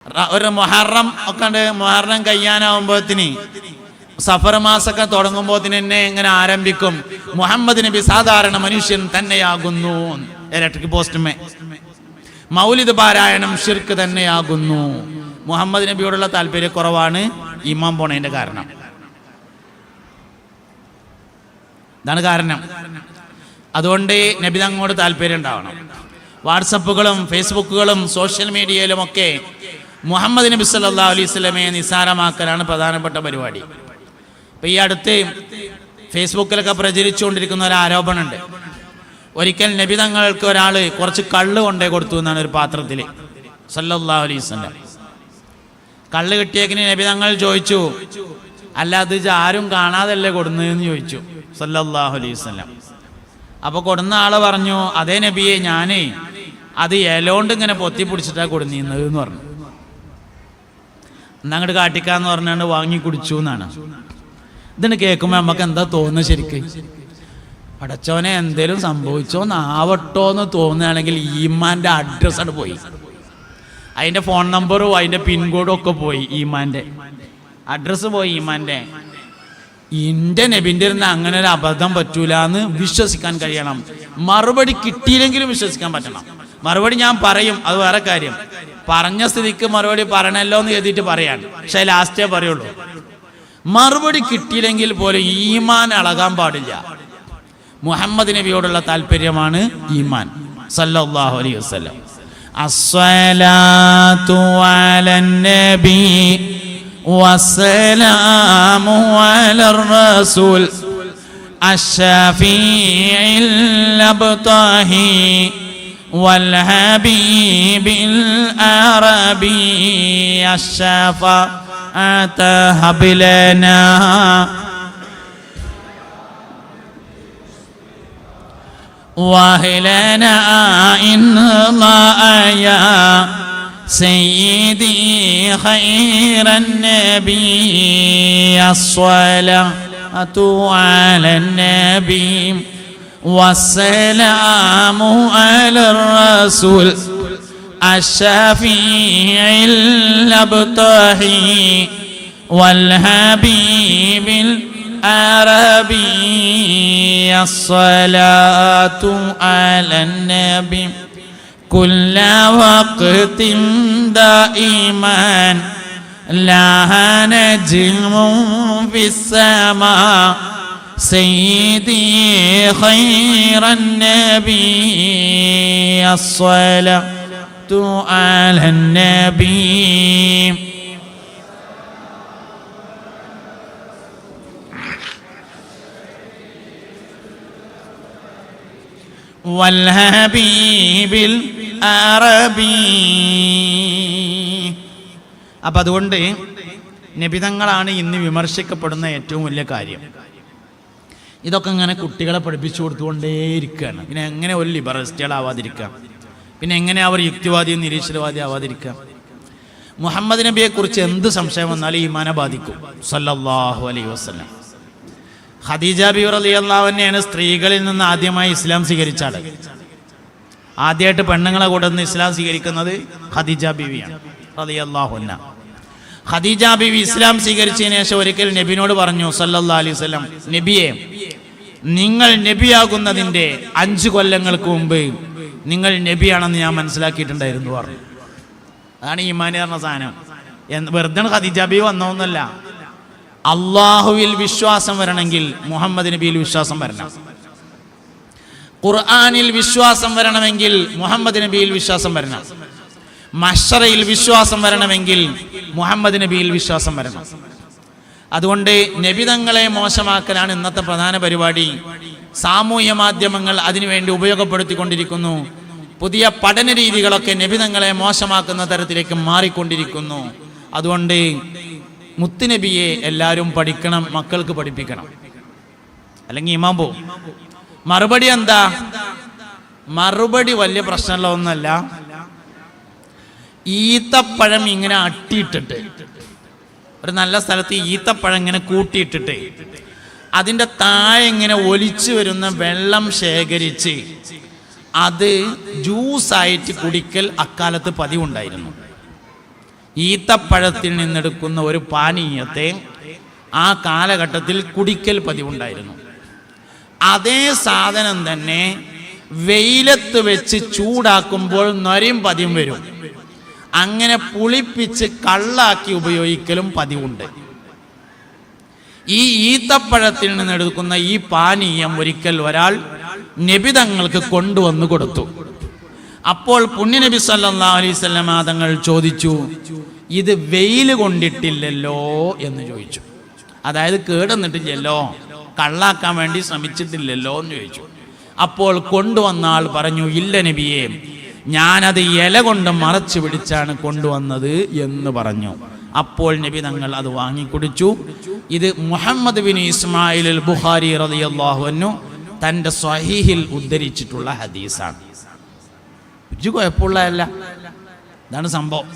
ഒരു മുഹറം ഒക്കെ ഉണ്ട്. മുഹറം കഴിയാനാവുമ്പോഴത്തിന് സഫർ മാസമൊക്കെ തുടങ്ങുമ്പോഴത്തിന് എന്നെ ഇങ്ങനെ ആരംഭിക്കും, മുഹമ്മദ് നബി സാധാരണ മനുഷ്യൻ തന്നെയാകുന്നു. ഇലക്ട്രിക് പോസ്റ്റുമേ മൗലിദ് പാരായണം ശിർക്ക് തന്നെയാകുന്നു. മുഹമ്മദ് നബിയോടുള്ള താല്പര്യക്കുറവാണ് ഇമാം പോണതിന്റെ കാരണം. ഇതാണ് കാരണം. അതുകൊണ്ട് നബി തങ്ങളോട് താല്പര്യം ഉണ്ടാവണം. വാട്സപ്പുകളും ഫേസ്ബുക്കുകളും സോഷ്യൽ മീഡിയയിലും ഒക്കെ മുഹമ്മദ് നബി സല്ലല്ലാഹു അലൈഹി വസല്ലമയെ നിസാരമാക്കലാണ് പ്രധാനപ്പെട്ട പരിപാടി. ഇപ്പം ഈ അടുത്ത് ഫേസ്ബുക്കിലൊക്കെ പ്രചരിച്ചുകൊണ്ടിരിക്കുന്ന ഒരു ആരോപണമുണ്ട്. ഒരിക്കൽ നബി തങ്ങൾക്ക് ഒരാൾ കുറച്ച് കള്ള് കൊണ്ടേ കൊടുത്തു എന്നാണ് ഒരു പാത്രത്തിൽ. സല്ലല്ലാഹു അലൈഹി വസല്ലം കള്ള് കിട്ടിയേക്കിന് നബി തങ്ങൾ ചോദിച്ചു, അല്ല അത് ആരും കാണാതല്ലേ കൊടുന്നതെന്ന് ചോദിച്ചു സല്ലല്ലാഹു അലൈഹി വസല്ലം. അപ്പോൾ കൊടുന്ന ആള് പറഞ്ഞു, അതേ നബിയെ, ഞാനേ അത് ഇലോണ്ട് ഇങ്ങനെ പൊത്തി പിടിച്ചിട്ടാണ് കൊടുന്നിരുന്നത് എന്ന് പറഞ്ഞു. എന്നാ അങ്ങോട്ട് കാട്ടിക്കാന്ന് പറഞ്ഞാണ്ട് വാങ്ങി കുടിച്ചു എന്നാണ്. ഇതിന് കേൾക്കുമ്പോൾ നമുക്ക് എന്താ തോന്നുന്നത്? ശരിക്ക് പടച്ചോനെ എന്തേലും സംഭവിച്ചോ നാവട്ടോ എന്ന് തോന്നുകയാണെങ്കിൽ ഈമാന്റെ അഡ്രസ്സാണ് പോയി, അതിന്റെ ഫോൺ നമ്പറും അതിന്റെ പിൻകോഡും ഒക്കെ പോയി. ഈമാന്റെ അഡ്രസ്സ് പോയി. ഈമാന്റെ ഇന്റെ നബിന്റെ ഇരുന്ന് അങ്ങനെ ഒരു അബദ്ധം പറ്റൂല എന്ന് വിശ്വസിക്കാൻ കഴിയണം. മറുപടി കിട്ടിയില്ലെങ്കിലും വിശ്വസിക്കാൻ പറ്റണം. മറുപടി ഞാൻ പറയും, അത് വേറെ കാര്യം. പറഞ്ഞ സ്ഥിതിക്ക് മറുപടി പറയണല്ലോ എന്ന് എഴുതിയിട്ട് പറയാൻ, പക്ഷെ ലാസ്റ്റേ പറയുള്ളൂ. മറുപടി കിട്ടിയില്ലെങ്കിൽ പോലും ഈമാൻ ഇളകാൻ പാടില്ല. മുഹമ്മദ് നബിയോടുള്ള താല്പര്യമാണ് ഈമാൻ. സല്ലല്ലാഹു അലൈഹി വസല്ലം. അസ്സലാത്തു അലൻ നബി വസ്സലാമു അലർ റസൂൽ അശ്ശഫീഇൽ അബ്താഹി വൽ ഹബീബിൽ അറബി അശ്ശഫാഅത ഹബ്ലനാ വഹ്ലനാ ഇൻല്ലാഹ യാ സയ്യിദി ഖൈറൻ നബി അസ്സലാത്തു അലൻ നബി വസ്സലാമു അലർ റസൂൽ അശ്ശഫീഇൽ അബ്താഹി വൽ ഹബീബിൽ അറബി അസ്സലാത്തു അലൻ നബി കുല്ല വഖ്തിൻ ദായിമാൻ ലഹ നജ്മുൻ ഫിസ്സമാ സയ്യിദി ഖൈറൻ നബി അസ്സലാത്തു അലൻ നബി വൽ ഹബീബിൽ അറബി. അപ്പം അതുകൊണ്ട് നബിതങ്ങളാണ് ഇന്ന് വിമർശിക്കപ്പെടുന്ന ഏറ്റവും വലിയ കാര്യം. ഇതൊക്കെ ഇങ്ങനെ കുട്ടികളെ പഠിപ്പിച്ചു കൊടുത്തുകൊണ്ടേയിരിക്കുകയാണ്. പിന്നെ എങ്ങനെ ഒരു ലിബറലിസ്റ്റുകളാവാതിരിക്കാം? പിന്നെ എങ്ങനെ അവർ യുക്തിവാദിയും നിരീശ്വരവാദിയും ആവാതിരിക്കാം? മുഹമ്മദ് നബിയെക്കുറിച്ച് എന്ത് സംശയം വന്നാലും ഈമാനെ ബാധിക്കും. സല്ലല്ലാഹു അലൈഹി വസല്ലം. ഖദീജ ബിവി റളിയല്ലാഹു അൻഹയാണ് സ്ത്രീകളിൽ നിന്ന് ആദ്യമായി ഇസ്ലാം സ്വീകരിച്ച ആള്. ആദ്യമായിട്ട് പെണ്ണുങ്ങളെ കൂടെ നിന്ന് ഇസ്ലാം സ്വീകരിക്കുന്നത് ഖദീജ ബിവിയാണ് റളിയല്ലാഹു അൻഹ. ഖദീജ ബിവി ഇസ്ലാം സ്വീകരിച്ചതിന് ശേഷം ഒരിക്കൽ നബിനോട് പറഞ്ഞു സല്ലല്ലാഹു അലൈഹി വസല്ലം, നബിയെ, നിങ്ങൾ നബിയാകുന്നതിൻ്റെ 5 കൊല്ലങ്ങൾക്ക് മുമ്പ് നിങ്ങൾ നബിയാണെന്ന് ഞാൻ മനസ്സിലാക്കിയിട്ടുണ്ടായിരുന്നു പറഞ്ഞു. അതാണ് ഈമാൻ പറഞ്ഞ സാധനം. വെറുതെ ഖദീജ ബിവി വന്നോന്നല്ല. അള്ളാഹുവിൽ വിശ്വാസം വരണമെങ്കിൽ മുഹമ്മദ് നബിയിൽ വിശ്വാസം വരണം. ഖുർആനിൽ വിശ്വാസം വരണമെങ്കിൽ മുഹമ്മദ് നബിയിൽ വിശ്വാസം വരണം. മഹ്ശറയിൽ വിശ്വാസം വരണമെങ്കിൽ മുഹമ്മദ് നബിയിൽ വിശ്വാസം വരണം. അതുകൊണ്ട് നബിതങ്ങളെ മോശമാക്കലാണ് ഇന്നത്തെ പ്രധാന പരിപാടി. സാമൂഹ്യ മാധ്യമങ്ങൾ അതിനുവേണ്ടി ഉപയോഗപ്പെടുത്തിക്കൊണ്ടിരിക്കുന്നു. പുതിയ പഠന രീതികളൊക്കെ നബിതങ്ങളെ മോശമാക്കുന്ന തരത്തിലേക്ക് മാറിക്കൊണ്ടിരിക്കുന്നു. അതുകൊണ്ട് മുത്തുനബിയെ എല്ലാവരും പഠിക്കണം, മക്കൾക്ക് പഠിപ്പിക്കണം, അല്ലെങ്കിൽ ഇമാം പോവും. മറുപടി എന്താ? മറുപടി വലിയ പ്രശ്നമുള്ള ഒന്നല്ല. ഈത്തപ്പഴം ഇങ്ങനെ അട്ടിയിട്ടിട്ട്, ഒരു നല്ല സ്ഥലത്ത് ഈത്തപ്പഴം ഇങ്ങനെ കൂട്ടിയിട്ടിട്ട് അതിൻ്റെ താഴെ ഇങ്ങനെ ഒലിച്ചു വരുന്ന വെള്ളം ശേഖരിച്ച് അത് ജ്യൂസായിട്ട് കുടിക്കൽ അക്കാലത്ത് പതിവുണ്ടായിരുന്നു. ഈത്തപ്പഴത്തിൽ നിന്നെടുക്കുന്ന ഒരു പാനീയത്തെ ആ കാലഘട്ടത്തിൽ കുടിക്കൽ പതിവുണ്ടായിരുന്നു. അതേ സാധനം തന്നെ വെയിലത്ത് വെച്ച് ചൂടാക്കുമ്പോൾ നൊരയും പതിവും വരും. അങ്ങനെ പുളിപ്പിച്ച് കള്ളാക്കി ഉപയോഗിക്കലും പതിവുണ്ട്. ഈ ഈത്തപ്പഴത്തിൽ നിന്നെടുക്കുന്ന ഈ പാനീയം ഒരിക്കൽ ഒരാൾ നബി തങ്ങൾക്ക് കൊണ്ടുവന്നു കൊടുത്തു. അപ്പോൾ പുണ്യനബി സല്ലല്ലാഹു അലൈഹി വസല്ലം തങ്ങൾ ചോദിച്ചു, ഇത് വെയിൽ കൊണ്ടിട്ടില്ലല്ലോ എന്ന് ചോദിച്ചു. അതായത് കേടുന്നിട്ടില്ലല്ലോ, കള്ളാക്കാൻ വേണ്ടി ശ്രമിച്ചിട്ടില്ലല്ലോ എന്ന് ചോദിച്ചു. അപ്പോൾ കൊണ്ടുവന്ന ആൾ പറഞ്ഞു, ഇല്ല നബിയെ, ഞാനത് ഇല കൊണ്ട് മറച്ചു പിടിച്ചാണ് കൊണ്ടുവന്നത് എന്ന് പറഞ്ഞു. അപ്പോൾ നബി തങ്ങൾ അത് വാങ്ങിക്കുടിച്ചു. ഇത് മുഹമ്മദ് ബിൻ ഇസ്മായിൽ അൽ ബുഖാരി റളിയല്ലാഹു അൻഹു തൻ്റെ സ്വഹീഹിൽ ഉദ്ധരിച്ചിട്ടുള്ള ഹദീസാണ്. ഒരു കുഴപ്പമുള്ളതല്ല, ഇതാണ് സംഭവം.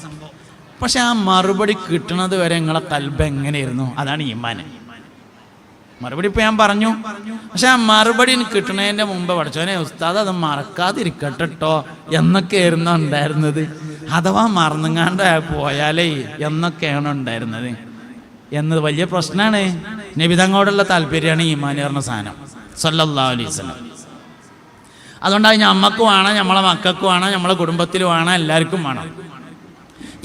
പക്ഷെ ആ മറുപടി കിട്ടുന്നത് വരെ നിങ്ങളെ കൽബ് എങ്ങനെയായിരുന്നു? അതാണ് ഈമാൻ. മറുപടി ഇപ്പം ഞാൻ പറഞ്ഞു, പക്ഷെ ആ മറുപടി കിട്ടുന്നതിൻ്റെ മുമ്പ് പഠിച്ചോനെ ഉസ്താദ് അത് മറക്കാതിരിക്കട്ടെ ട്ടോ എന്നൊക്കെയായിരുന്നു ഉണ്ടായിരുന്നത്. അഥവാ മറന്നുങ്ങാണ്ട് പോയാലേ എന്നൊക്കെയാണ് ഉണ്ടായിരുന്നത് എന്നത് വലിയ പ്രശ്നമാണ്. നബി തങ്ങളോടുള്ള താല്പര്യമാണ് ഈമാൻ പറഞ്ഞ സാധനം സല്ലല്ലാഹു അലൈഹി വസല്ലം. അതുകൊണ്ടാണ് നമ്മൾക്ക് വേണം, നമ്മളെ മക്കൾക്ക് വേണം, നമ്മളെ കുടുംബത്തിൽ വേണം, എല്ലാവർക്കും വേണം.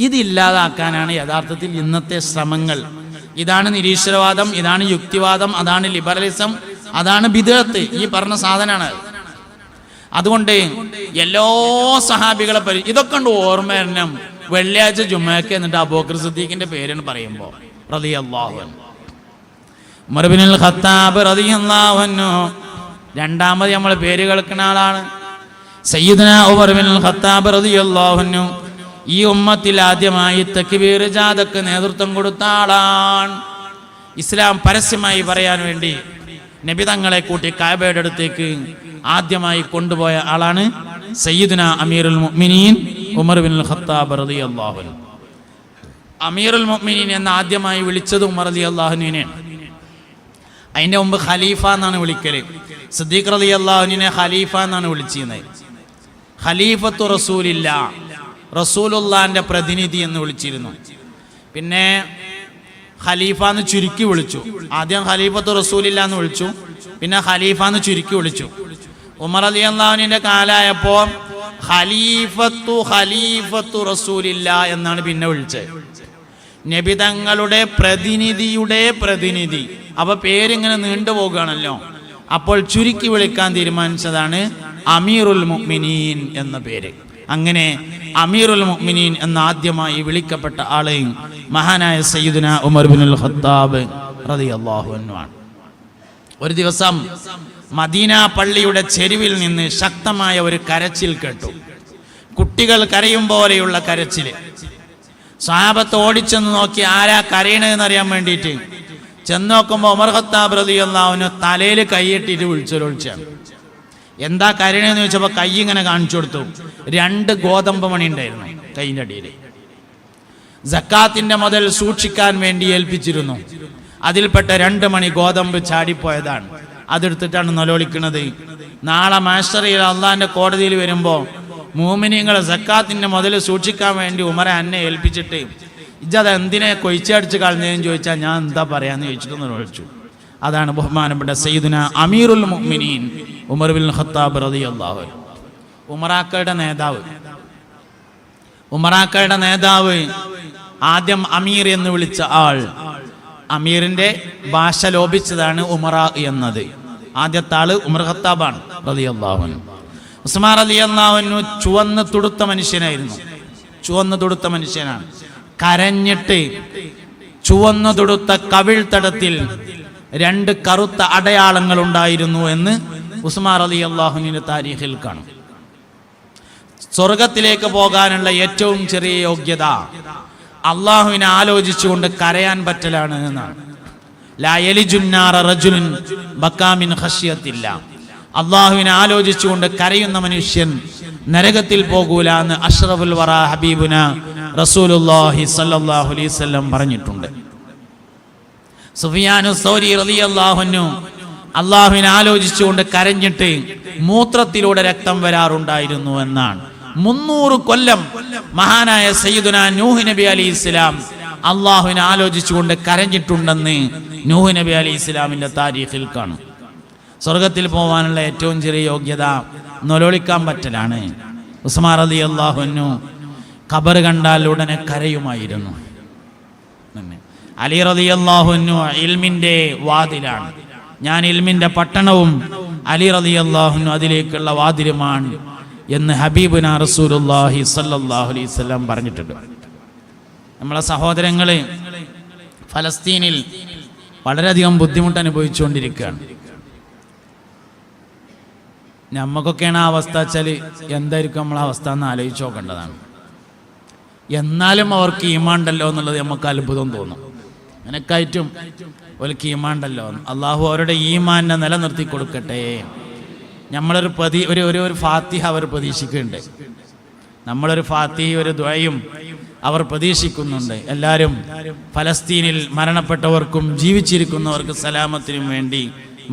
ഇതില്ലാതാക്കാനാണ് യഥാർത്ഥത്തിൽ ഇന്നത്തെ ശ്രമങ്ങൾ. ഇതാണ് നിരീശ്വരവാദം, ഇതാണ് യുക്തിവാദം, അതാണ് ലിബറലിസം, അതാണ് ബിദ്അത്ത്. ഈ പറഞ്ഞ സാധനമാണ്. അതുകൊണ്ട് എല്ലാ സഹാബികളെ ഇതൊക്കെ ഉണ്ട് ഓർമ്മ വരണം. വെള്ളിയാഴ്ച ജുമയ്ക്ക് എന്നിട്ട് അബൂബക്കർ സിദ്ദീഖിന്റെ പേരാണ് പറയുമ്പോൾ റളിയല്ലാഹു അൻഹു, ഉമർ ഇബ്നുൽ ഖത്താബ് റളിയല്ലാഹു അൻഹു. രണ്ടാമത് നമ്മൾ പേര് കേൾക്കുന്ന ആളാണ് സയ്യിദുനാ ഉമർ ഇബ്നുൽ ഖത്താബ് റളിയല്ലാഹു അൻഹു. ഈ ഉമ്മത്തിൽ ആദ്യമായി തക്ബീർ ജാഥക്ക് നേതൃത്വം കൊടുത്ത ആളാണ്. ഇസ്ലാം പരസ്യമായി പറയാൻ വേണ്ടി നബി തങ്ങളെ കൂട്ടി കഅബയുടെ അടുത്തേക്ക് ആദ്യമായി കൊണ്ടുപോയ ആളാണ് സയ്യിദുനാ അമീറുൽ മുഅ്മിനീൻ ഉമർ ഇബ്നുൽ ഖത്താബ് റളിയല്ലാഹു അൻഹു. അമീറുൽ മുഅ്മിനീൻ എന്ന് ആദ്യമായി വിളിച്ചത് ഉമർ റളിയല്ലാഹു അൻഹുവിനെയാണ്. അതിൻ്റെ മുമ്പ് ഖലീഫ എന്നാണ് വിളിക്കല്. സിദ്ദീഖ് റളിയല്ലാഹു അൻഹുവിനെ ഖലീഫ എന്നാണ് വിളിച്ചിരുന്നത്. ഖലീഫത്തു റസൂലില്ല, റസൂലുള്ളാഹിന്റെ പ്രതിനിധി എന്ന് വിളിച്ചിരുന്നു. പിന്നെ ഖലീഫ എന്ന് ചുരുക്കി വിളിച്ചു. ആദ്യം ഖലീഫത്തു റസൂലില്ല എന്ന് വിളിച്ചു, പിന്നെ ഖലീഫ എന്ന് ചുരുക്കി വിളിച്ചു. ഉമർ റളിയല്ലാഹു അൻഹുവിന്റെ കാലായപ്പോൾ ഖലീഫത്തു റസൂലില്ല എന്നാണ് പിന്നെ വിളിച്ചത്. നബി തങ്ങളുടെ പ്രതിനിധിയുടെ പ്രതിനിധി. അപ്പൊ പേരിങ്ങനെ നീണ്ടുപോകുകയാണല്ലോ. അപ്പോൾ ചുരുക്കി വിളിക്കാൻ തീരുമാനിച്ചതാണ് അമീറുൽ മുഅ്മിനീൻ എന്ന പേര്. അങ്ങനെ അമീറുൽ മുഅ്മിനീൻ എന്ന ആദ്യമായി വിളിക്കപ്പെട്ട ആളെ മഹാനായ സയ്യിദുനാ ഉമർ ഇബ്നുൽ ഖത്താബ് റളിയല്ലാഹു അൻഹു ആണ്. ഒരു ദിവസം മദീന പള്ളിയുടെ ചെരുവിൽ നിന്ന് ശക്തമായ ഒരു കരച്ചിൽ കേട്ടു. കുട്ടികൾ കരയും പോലെയുള്ള കരച്ചിൽ. സ്വഹാബത്ത് ഓടിച്ചെന്ന് നോക്കി ആരാ കരയണതെന്ന് അറിയാൻ വേണ്ടിയിട്ട് ചെന്ന് നോക്കുമ്പോൾ ഉമർ ഖത്താബ് റളിയല്ലാഹു അൻഹു തലയിൽ കൈയിട്ടിട്ട് വിളിച്ചൊളിച്ചാണ്. എന്താ കരയണെന്ന് ചോദിച്ചപ്പോൾ കൈ ഇങ്ങനെ കാണിച്ചു കൊടുത്തു. 2 ഗോതമ്പ് മണി ഉണ്ടായിരുന്നു കൈയിൻ്റെ അടിയിൽ. സക്കാത്തിന്റെ മുതൽ സൂക്ഷിക്കാൻ വേണ്ടി ഏൽപ്പിച്ചിരുന്നു. അതിൽപ്പെട്ട 2 മണി ഗോതമ്പ് ചാടിപ്പോയതാണ്. അതെടുത്തിട്ടാണ് നൊലോളിക്കുന്നത്. നാളെ മഹ്ശറിൽ അള്ളാഹിന്റെ കോടതിയിൽ വരുമ്പോൾ മുഅ്മിനീങ്ങളെ സക്കാത്തിന്റെ മുതൽ സൂക്ഷിക്കാൻ വേണ്ടി ഉമറെ എന്നെ ഏൽപ്പിച്ചിട്ട് ഇജ്ജത് എന്തിനെ കൊയ്ച്ചടിച്ച് കളഞ്ഞതെന്ന് ചോദിച്ചാൽ ഞാൻ എന്താ പറയാന്ന് ചോദിച്ചിട്ട് നൊലോളിച്ചു. അതാണ് ബഹുമാനപ്പെട്ട സയ്യിദുനാ അമീറുൽ മുഅ്മിനീൻ ഉമർ ഇബ്നുൽ ഖത്താബ് റളിയല്ലാഹു അൻഹു. ഉമറാക്കളുടെ നേതാവ് ആദ്യം അമീർ എന്ന് വിളിച്ച ആൾ, അമീറിന്റെ ഭാഷ ലോപിച്ചതാണ് ഉമറ എന്നത്. ആദ്യത്തെ ആള് ഉമർ ഖത്താബാണ് റളിയല്ലാഹു അൻഹു. ഉസ്മാൻ റളിയല്ലാഹു അൻഹു ചുവന്ന് തുടുത്ത മനുഷ്യനാണ്. കരഞ്ഞിട്ട് ചുവന്നു തുടുത്ത കവിൾത്തടത്തിൽ 2 കറുത്ത അടയാളങ്ങൾ ഉണ്ടായിരുന്നു എന്ന് ഉസ്മാൻ റളിയല്ലാഹു അൻഹുവിന്റെ താരീഖിൽ കാണും. സ്വർഗത്തിലേക്ക് പോകാനുള്ള ഏറ്റവും ചെറിയ യോഗ്യത അള്ളാഹുവിനെ ആലോചിച്ചുകൊണ്ട് കരയാൻ പറ്റലാണ് എന്നാണ്. ലാ യലിജുന്നാറ റജുലുൻ ബക്കാ മിൻ ഖശ്യത്തില്ല. അള്ളാഹുവിനെ ആലോചിച്ചുകൊണ്ട് കരയുന്ന മനുഷ്യൻ നരകത്തിൽ പോകൂല എന്ന് അഷ്റഫുൽ വറ ഹബീബുന റസൂലുള്ളാഹി സ്വല്ലല്ലാഹു അലൈഹി വസല്ലം പറഞ്ഞിട്ടുണ്ട്. സുഫിയാനു സൗരി റളിയല്ലാഹു അൻഹു അള്ളാഹുവിനെ ആലോചിച്ചുകൊണ്ട് കരഞ്ഞിട്ട് മൂത്രത്തിലൂടെ രക്തം വരാറുണ്ടായിരുന്നു എന്നാണ് 300 കൊല്ലം മഹാനായ സയ്യിദുനാ നൂഹ് നബി അലൈഹിസ്സലാം അള്ളാഹുവിനെ ആലോചിച്ചുകൊണ്ട് കരഞ്ഞിട്ടുണ്ടെന്ന് നൂഹ് നബി അലൈഹിസ്സലാമിന്റെ താരീഖിൽ കാണും. സ്വർഗത്തിൽ പോകാനുള്ള ഏറ്റവും ചെറിയ യോഗ്യത നൊലോളിക്കാൻ പറ്റലാണ്. ഉസ്മാൻ റളിയല്ലാഹു അൻഹു ഖബർ കണ്ടാൽ ഉടനെ കരയുമായിരുന്നു. അലി റളിയല്ലാഹു അൻഹു ഇൽമിന്റെ വാതിലാണ്, ഞാൻ ഇൽമിന്റെ പട്ടണവും അലി റളിയല്ലാഹു അൻഹു അതിലേക്കുള്ള വാതിലുമാണ് എന്ന് ഹബീബുനാ റസൂലുള്ളാഹി സ്വല്ലല്ലാഹു അലൈഹി വസല്ലം പറഞ്ഞിട്ടുണ്ട്. നമ്മളെ സഹോദരങ്ങൾ ഫലസ്തീനിൽ വളരെയധികം ബുദ്ധിമുട്ട് അനുഭവിച്ചുകൊണ്ടിരിക്കുകയാണ്. നമുക്കൊക്കെയാണ് ആ അവസ്ഥ വെച്ചാൽ എന്തായിരിക്കും നമ്മളെ അവസ്ഥ എന്ന് ആലോചിച്ച് നോക്കേണ്ടതാണ്. എന്നാലും അവർക്ക് ഈമാണ്ടല്ലോ എന്നുള്ളത് നമുക്ക് അത്ഭുതം തോന്നും. എനിക്കായിട്ടും അവർക്ക് ഈമാണ്ടല്ലോ, അള്ളാഹു അവരുടെ ഈമാനെ നിലനിർത്തി കൊടുക്കട്ടെ. നമ്മളൊരു ഒരു ഫാത്തിഹ അവർ പ്രതീക്ഷിക്കുന്നുണ്ട്, നമ്മളൊരു ഫാത്തിഹ ഒരു ദുആയും അവർ പ്രതീക്ഷിക്കുന്നുണ്ട്. എല്ലാവരും ഫലസ്തീനിൽ മരണപ്പെട്ടവർക്കും ജീവിച്ചിരിക്കുന്നവർക്ക് സലാമത്തിനും വേണ്ടി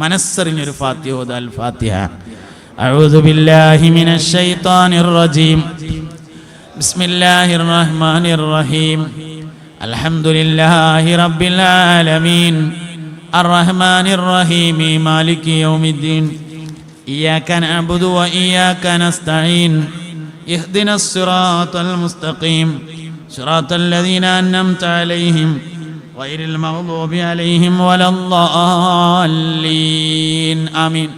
മനസ്സറിഞ്ഞൊരു ഫാത്തിഹ ഓതാൽ. ഫാത്തിഹ. അഊദു ബില്ലാഹി മിനശ് ശൈത്വാനിർ റജീം. ബിസ്മില്ലാഹിർ റഹ്മാനിർ റഹീം. അൽഹംദുലില്ലാഹി റബ്ബിൽ ആലമീൻ അർറഹ്മാനിർ റഹീം മാലികി യൗമിദ്ദീൻ ഇയ്യാക നഅ്ബുദു വ ഇയ്യാക നസ്തഈൻ ഇഹ്ദിനസ് സിറാത്തൽ മുസ്തഖീം സിറാത്തൽ ലദീന അൻഅംത അലൈഹിം ഗൈറിൽ മഗ്ദൂബി അലൈഹിം വലദ്ദാല്ലീൻ. ആമീൻ.